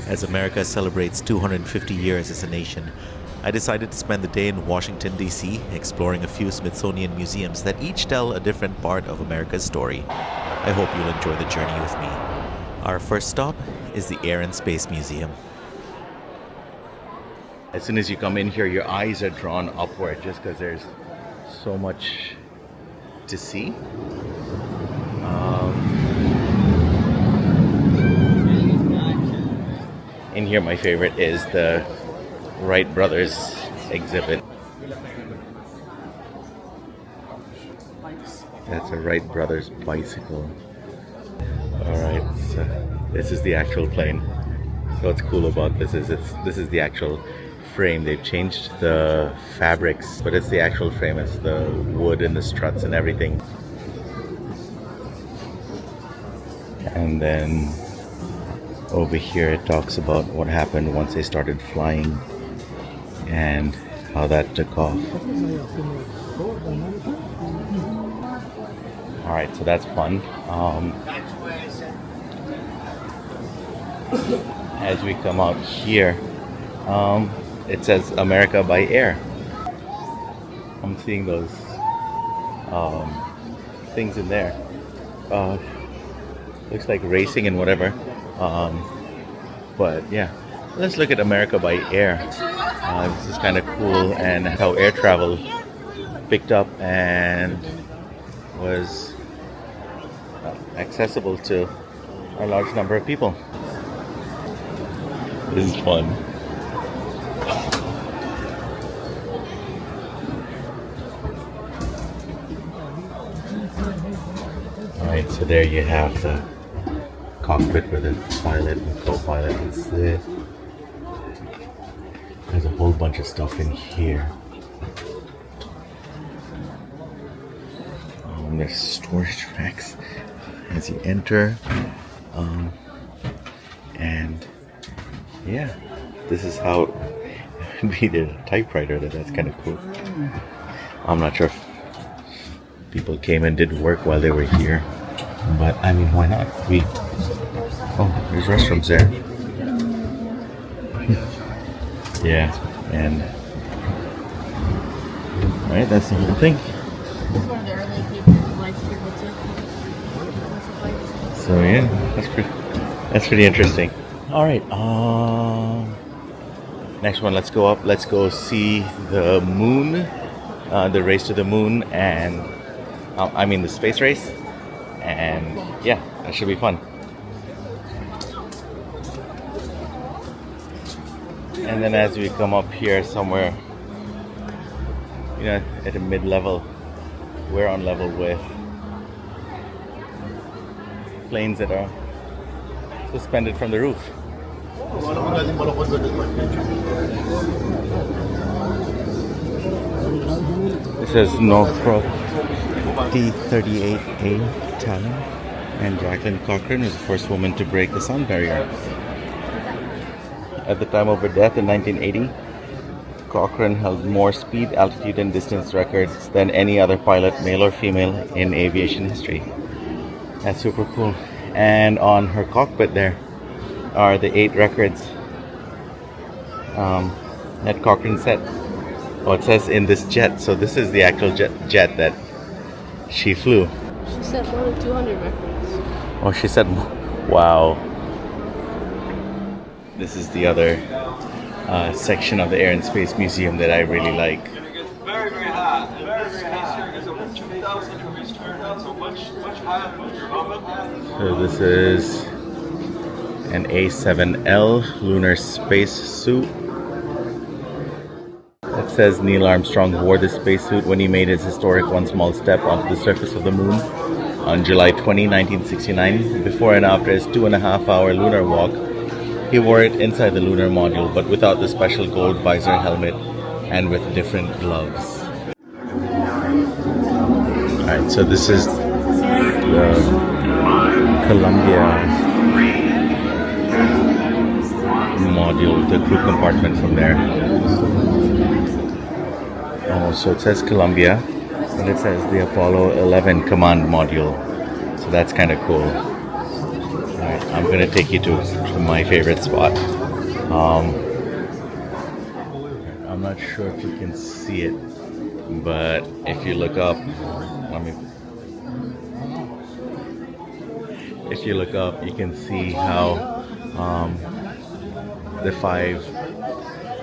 As America celebrates 250 years as a nation, I decided to spend the day in Washington, D.C., exploring a few Smithsonian museums that each tell a different part of America's story. I hope you'll enjoy the journey with me. Our first stop is the Air and Space Museum. As soon as you come in here, your eyes are drawn upward just because there's so much to see. In here, my favorite is the Wright Brothers exhibit. That's a Wright Brothers bicycle. Alright, so this is the actual plane. So what's cool about this is this is the actual frame. They've changed the fabrics, but it's the actual frame. It's the wood and the struts and everything. And then over here it talks about what happened once they started flying and how that took off. Alright, so that's fun. As we come out here, it says America by Air. I'm seeing those things in there. Looks like racing and whatever. But yeah, let's look at America by Air. This is kind of cool, and how air travel picked up and was accessible to a large number of people. This is fun. Alright, so there you have the cockpit with the pilot and co-pilot and sit. There's a whole bunch of stuff in here. There's storage racks as you enter. And yeah, this is how we did a typewriter. That's kind of cool. I'm not sure if people came and did work while they were here, but I mean, why not? Oh, there's restrooms there. Yeah, and alright, that's the whole thing. So yeah, that's pretty interesting. Alright, next one, let's go up. Let's go see the moon, the race to the moon, and the space race. And yeah, that should be fun. And then as we come up here somewhere, at a mid-level, we're on level with planes that are suspended from the roof. This says Northrop T-38A Talon, and Jacquiline Cochran was the first woman to break the sound barrier. At the time of her death in 1980, Cochran held more speed, altitude, and distance records than any other pilot, male or female, in aviation history. That's super cool. And on her cockpit there are the 8 records that Cochran set. Oh, it says in this jet. So this is the actual jet that she flew. She set more than 200 records. Oh, she said, wow. This is the other section of the Air and Space Museum that I really like. Very, very high. Very, very high. There's over 2,000 degrees Fahrenheit, so much higher than your moment. So this is an A7L lunar space suit. It says Neil Armstrong wore this spacesuit when he made his historic one small step onto the surface of the moon on July 20, 1969. Before and after his 2.5-hour lunar walk, he wore it inside the lunar module, but without the special gold visor helmet and with different gloves. Alright, so this is the Columbia module, the crew compartment from there. Oh, so it says Columbia, and it says the Apollo 11 command module. So that's kind of cool. Alright, I'm gonna take you to my favorite spot. I'm not sure if you can see it, but if you look up, if you look up, you can see how the 5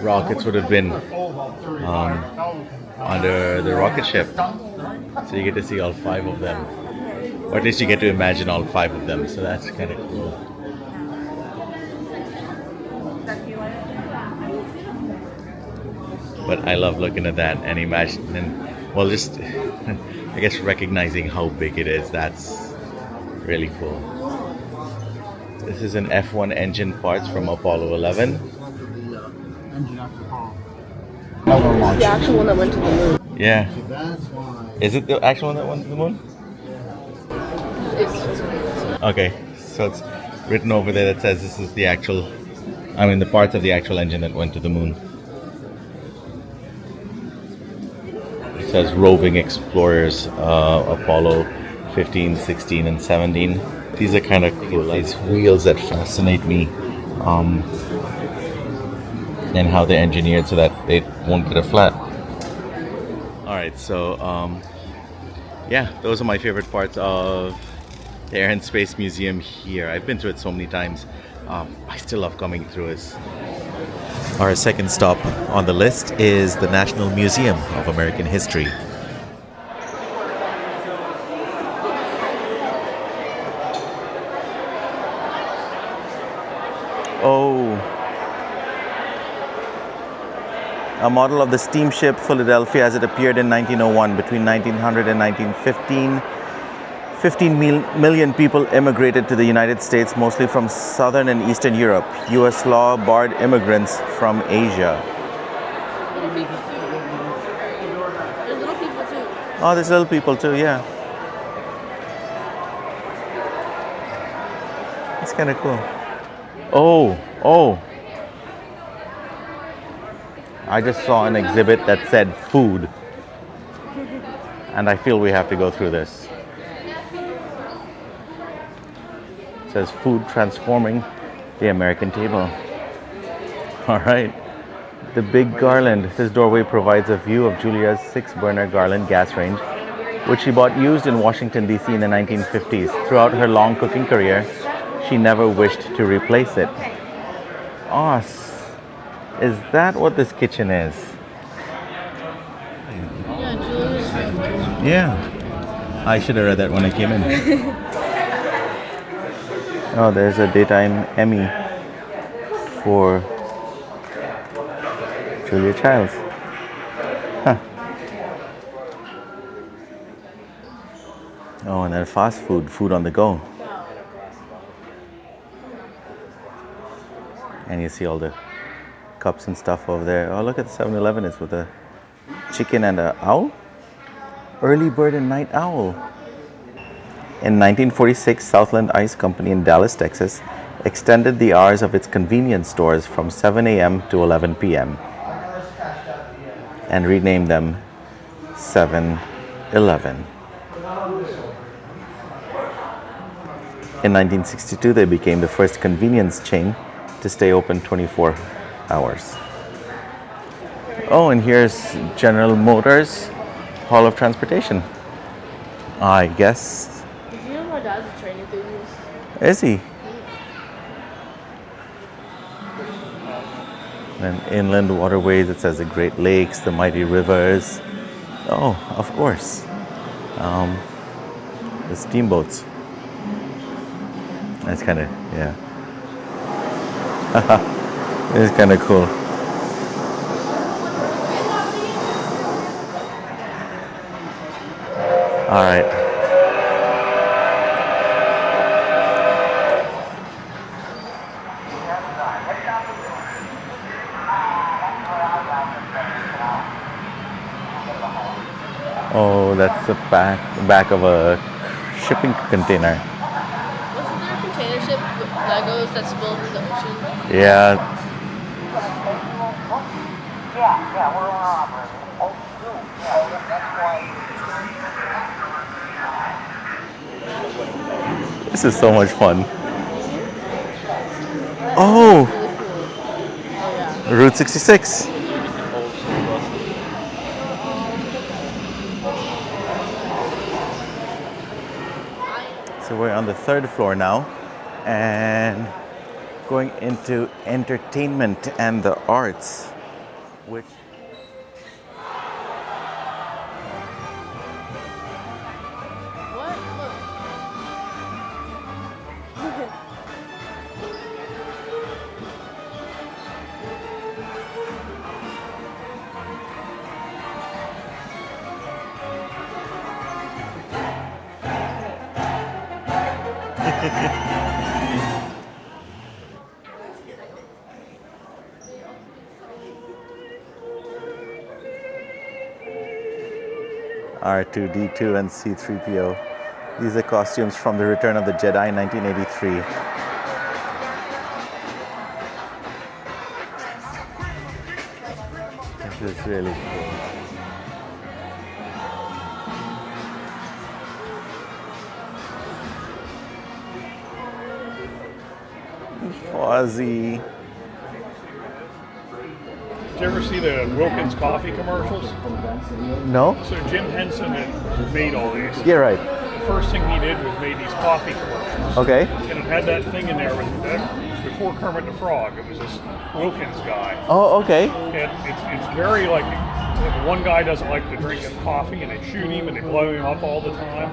rockets would have been under the rocket ship. So you get to see all 5 of them, or at least you get to imagine all 5 of them. So that's kind of cool. But I love looking at that and imagining, well, just I guess recognizing how big it is. That's really cool. This is an F1 engine parts from Apollo 11. The actual one that went to the moon. Yeah. Is it the actual one that went to the moon? Okay, so it's written over there that says this is the actual, the parts of the actual engine that went to the moon. It says roving explorers, Apollo 15, 16, and 17. These are kind of cool. These wheels that fascinate me, and how they're engineered so that they won't get a flat. All right, so yeah, those are my favorite parts of the Air and Space Museum here. I've been to it so many times. I still love coming through it. Our second stop on the list is the National Museum of American History. Oh, a model of the steamship Philadelphia as it appeared in 1901. Between 1900 and 1915, 15 million people immigrated to the United States, mostly from Southern and Eastern Europe. U.S. law barred immigrants from Asia. There's little people too. Oh, there's little people too, yeah. It's kind of cool. Oh. I just saw an exhibit that said food. And I feel we have to go through this. It says food transforming the American table. All right. The big garland. This doorway provides a view of Julia's 6-burner Garland gas range, which she bought used in Washington, D.C. in the 1950s. Throughout her long cooking career, she never wished to replace it. Oh, is that what this kitchen is? Yeah, Julia's. Yeah. I should have read that when I came in. Oh, there's a daytime Emmy for Julia Childs. Huh. Oh, and then fast food on the go. And you see all the cups and stuff over there. Oh, look at the 7-Eleven. It's with a chicken and an owl. Early bird and night owl. In 1946, Southland Ice Company in Dallas, Texas, extended the hours of its convenience stores from 7 a.m. to 11 p.m. and renamed them 7-Eleven. In 1962, they became the first convenience chain to stay open 24 hours. Oh, and here's General Motors Hall of Transportation. I guess. You know my dad's a train enthusiast. Is he? And inland waterways, it says the Great Lakes, the mighty rivers. Oh, of course. The steamboats. That's kind of, yeah. It's kind of cool. All right. Oh, that's the back of a shipping container. Wasn't there a container ship with Legos that spilled in the ocean? Yeah. This is so much fun. Oh, Really cool. Oh yeah. Route 66. So we're on the third floor now and going into entertainment and the arts, which What? Look. R2D2 and C3PO. These are costumes from the Return of the Jedi in 1983. This is really cool. Fozzie. Did you ever see the Wilkins coffee commercials? No? So Jim Henson had made all these. Yeah, right. The first thing he did was made these coffee commercials. Okay. And it had that thing in there before Kermit the Frog. It was this Wilkins guy. Oh, okay. And it's very like one guy doesn't like to drink his coffee and they shoot him and they blow him up all the time.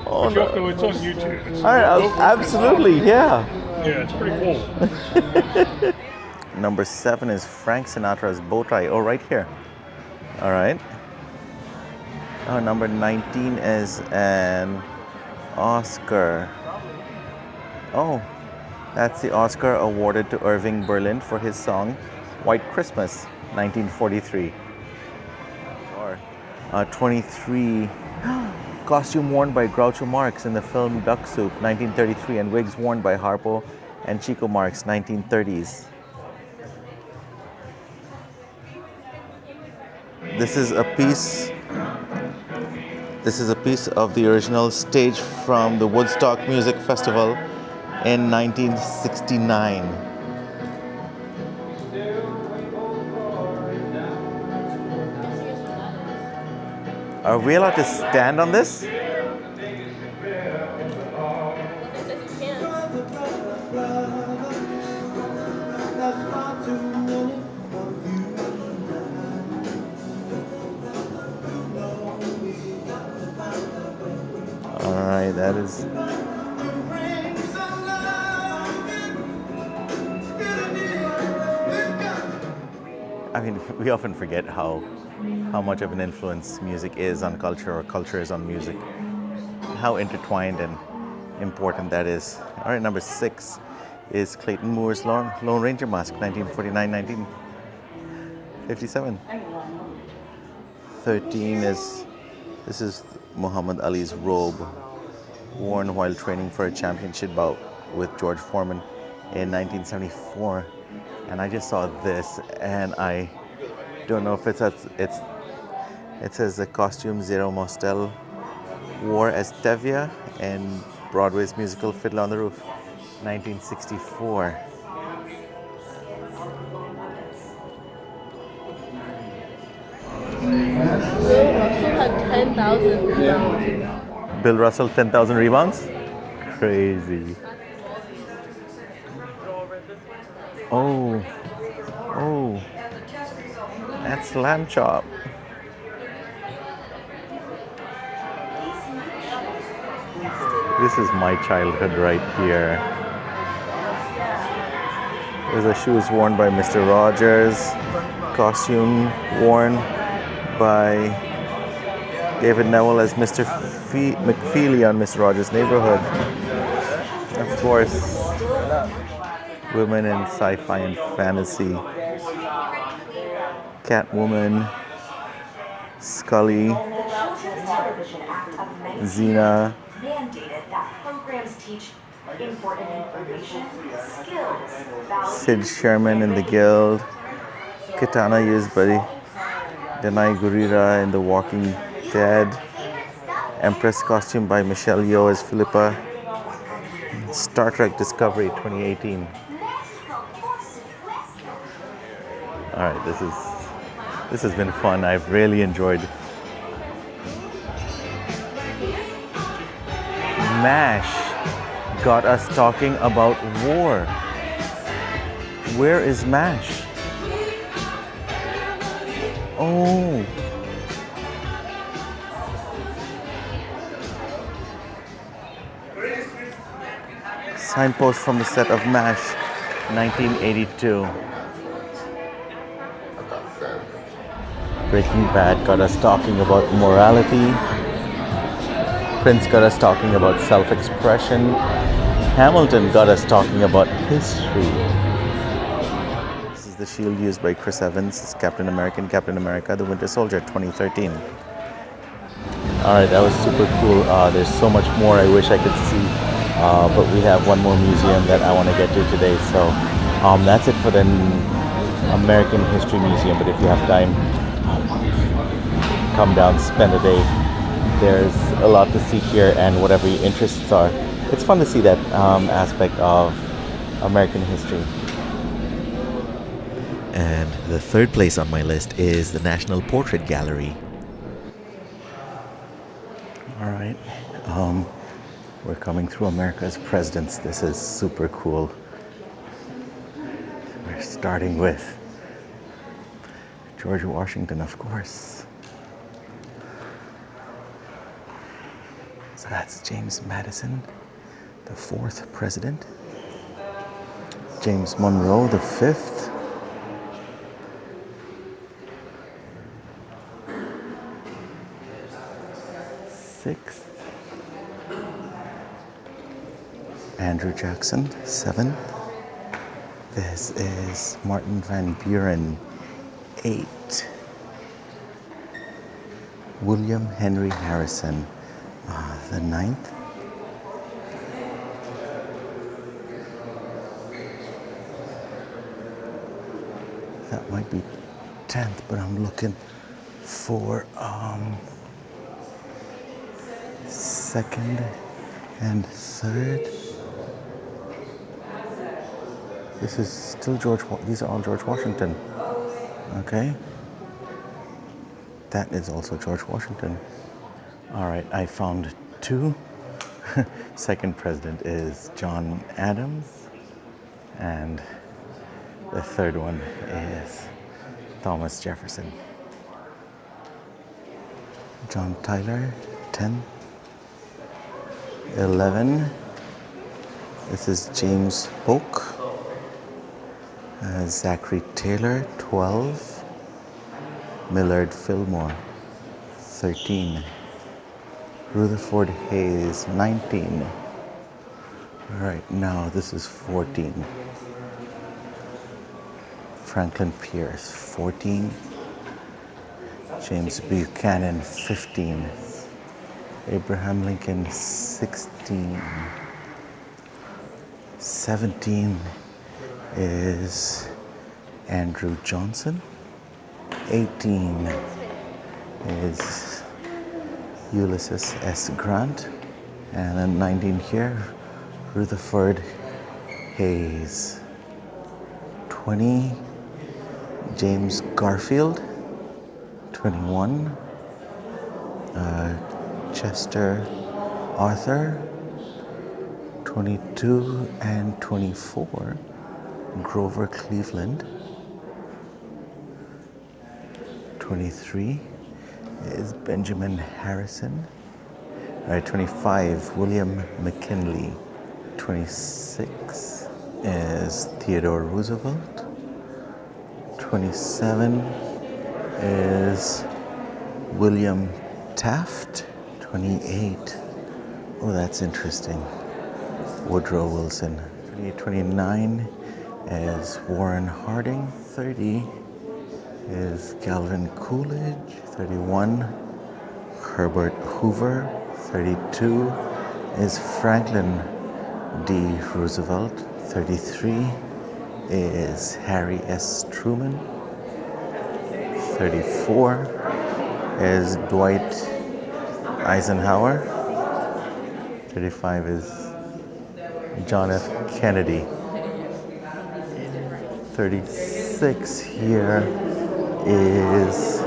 Oh, But you have no. to, it's on YouTube. It's All right, Wilkins absolutely, coffee. yeah. Yeah, it's pretty cool. Number 7 is Frank Sinatra's Bow Tie. Oh, right here. All right. Oh, number 19 is an Oscar. Oh, that's the Oscar awarded to Irving Berlin for his song White Christmas, 1943. Or 23, costume worn by Groucho Marx in the film Duck Soup, 1933, and wigs worn by Harpo and Chico Marx, 1930s. This is a piece of the original stage from the Woodstock Music Festival in 1969. Are we allowed to stand on this? It says you can't. All right, that is. I mean, we often forget how much of an influence music is on culture or culture is on music. How intertwined and important that is. All right, number 6 is Clayton Moore's Lone Ranger Mask, 1949-1957. 13 is, this is Muhammad Ali's robe, worn while training for a championship bout with George Foreman in 1974. And I just saw this, and I don't know if it says the costume Zero Mostel wore as Tevye in Broadway's musical Fiddler on the Roof, 1964. Bill Russell had 10,000 rebounds. Bill Russell, 10,000 rebounds? Crazy. Oh, that's lamb chop. This is my childhood right here. These are shoes worn by Mr. Rogers, costume worn by David Neville as Mr. McFeely on Mr. Rogers' Neighborhood. Of course, women in sci-fi and fantasy. Catwoman, Scully, Xena, mandated that programs teach important information, skills, values. Sid Sherman in The Guild, Katana used by Danai Gurira in The Walking Dead, Empress costume by Michelle Yeoh as Philippa, Star Trek Discovery 2018. All right, this has been fun. I've really enjoyed. MASH got us talking about war. Where is MASH? Oh. Signpost from the set of MASH, 1982. Breaking Bad got us talking about morality. Prince got us talking about self-expression. Hamilton got us talking about history. This is the shield used by Chris Evans as Captain America, The Winter Soldier, 2013. Alright, that was super cool. There's so much more I wish I could see. But we have one more museum that I want to get to today. So that's it for the American History Museum. But if you have time, come down, spend a day. There's a lot to see here, and whatever your interests are, it's fun to see that aspect of American history. And the third place on my list is the National Portrait Gallery. All right, we're coming through America's presidents. This is super cool. We're starting with George Washington, of course. So that's James Madison, the fourth president. James Monroe, the fifth. Sixth. Andrew Jackson, seventh. This is Martin Van Buren, 8. William Henry Harrison, the 9th. That might be 10th, but I'm looking for 2nd and 3rd. This is still these are all George Washington. Okay. That is also George Washington. All right, I found 2. Second president is John Adams, and the third one is Thomas Jefferson. John Tyler, 10. 11. This is James Polk. Zachary Taylor, 12. Millard Fillmore, 13. Rutherford Hayes, 19. All right, now this is 14. Franklin Pierce, 14. James Buchanan, 15. Abraham Lincoln, 16. 17 is Andrew Johnson. 18 is Ulysses S. Grant. And then 19 here, Rutherford Hayes. 20, James Garfield. 21, Chester Arthur. 22 and 24, Grover Cleveland. 23 is Benjamin Harrison. All right, 25, William McKinley. 26 is Theodore Roosevelt. 27 is William Taft. 28, oh, that's interesting, Woodrow Wilson. 29 is Warren Harding. 30 is Calvin Coolidge. 31, Herbert Hoover. 32 is Franklin D. Roosevelt. 33 is Harry S. Truman. 34 is Dwight Eisenhower. 35 is John F. Kennedy. 36 36 here is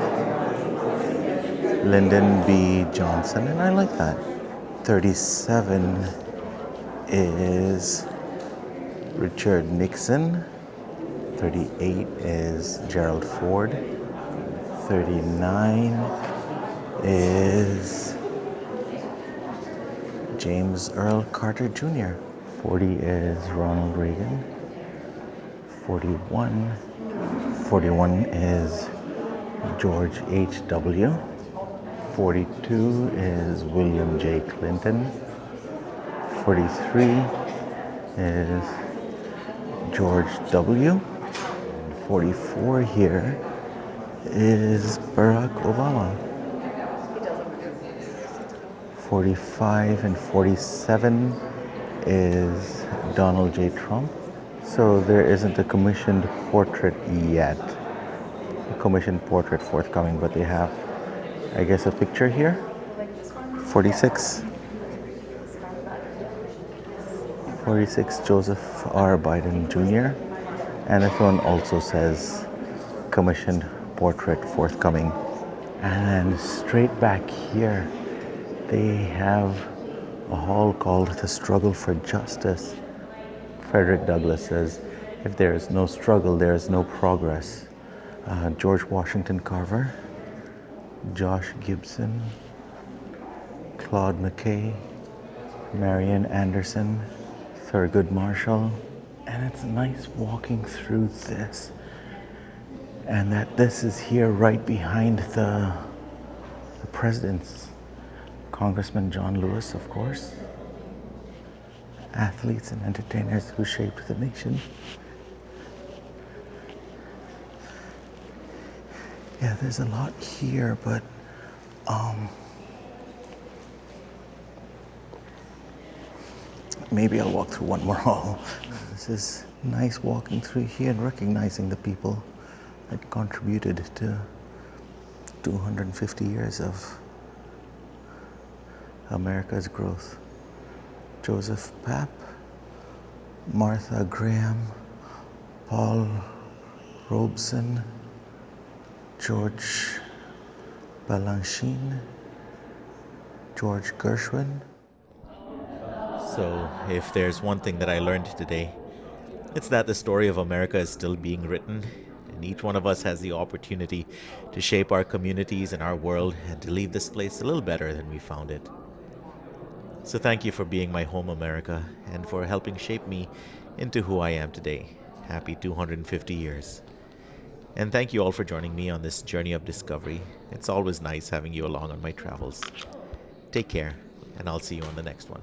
Lyndon B. Johnson, and I like that. 37 is Richard Nixon. 38 is Gerald Ford. 39 is James Earl Carter Jr. 40 is Ronald Reagan. 41 is George H.W. 42 is William J. Clinton. 43 is George W. 44 here is Barack Obama. 45 and 47 is Donald J. Trump. So there isn't a commissioned portrait yet. A commissioned portrait forthcoming, but they have, I guess, a picture here. 46. 46 Joseph R. Biden Jr. And this one also says commissioned portrait forthcoming. And straight back here, they have a hall called The Struggle for Justice. Frederick Douglass says, if there is no struggle, there is no progress. George Washington Carver, Josh Gibson, Claude McKay, Marian Anderson, Thurgood Marshall. And it's nice walking through this. And that this is here right behind the presidents. Congressman John Lewis, of course. Athletes and entertainers who shaped the nation. Yeah, there's a lot here, but maybe I'll walk through one more hall. This is nice walking through here and recognizing the people that contributed to 250 years of America's growth. Joseph Papp, Martha Graham, Paul Robeson, George Balanchine, George Gershwin. So, if there's one thing that I learned today, it's that the story of America is still being written, and each one of us has the opportunity to shape our communities and our world and to leave this place a little better than we found it. So thank you for being my home, America, and for helping shape me into who I am today. Happy 250 years. And thank you all for joining me on this journey of discovery. It's always nice having you along on my travels. Take care, and I'll see you on the next one.